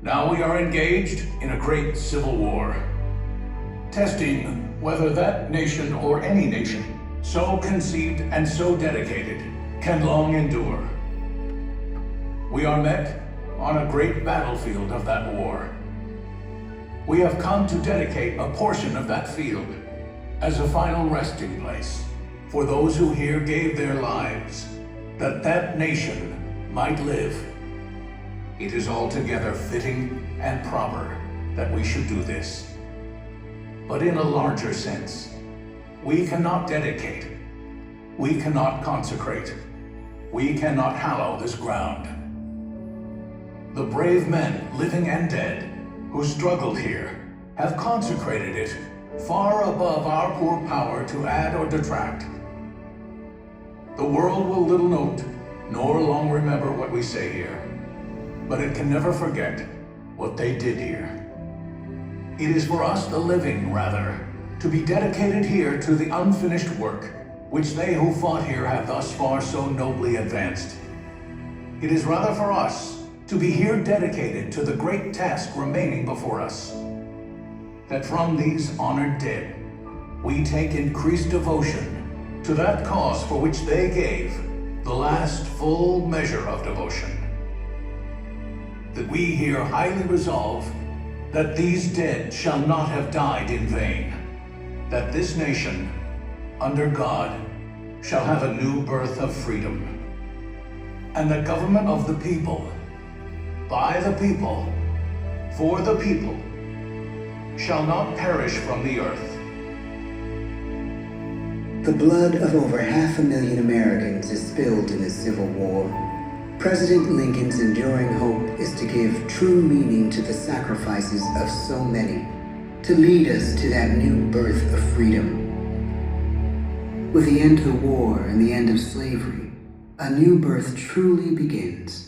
Now we are engaged in a great civil war, testing whether that nation or any nation, so conceived and so dedicated, can long endure. We are met on a great battlefield of that war. We have come to dedicate a portion of that field as a final resting place for those who here gave their lives, that that nation might live. It is altogether fitting and proper that we should do this. But in a larger sense, we cannot dedicate, we cannot consecrate, we cannot hallow this ground. The brave men, living and dead, who struggled here, have consecrated it far above our poor power to add or detract. The world will little note, nor long remember what we say here, but it can never forget what they did here. It is for us, the living, rather, to be dedicated here to the unfinished work which they who fought here have thus far so nobly advanced. It is rather for us to be here dedicated to the great task remaining before us, that from these honored dead we take increased devotion to that cause for which they gave the last full measure of devotion. That we here highly resolve that these dead shall not have died in vain, that this nation, under God, shall have a new birth of freedom, and the government of the people, by the people, for the people, shall not perish from the earth. The blood of over 500,000 Americans is spilled in this Civil War. President Lincoln's enduring hope is to give true meaning to the sacrifices of so many, to lead us to that new birth of freedom. With the end of the war and the end of slavery, a new birth truly begins.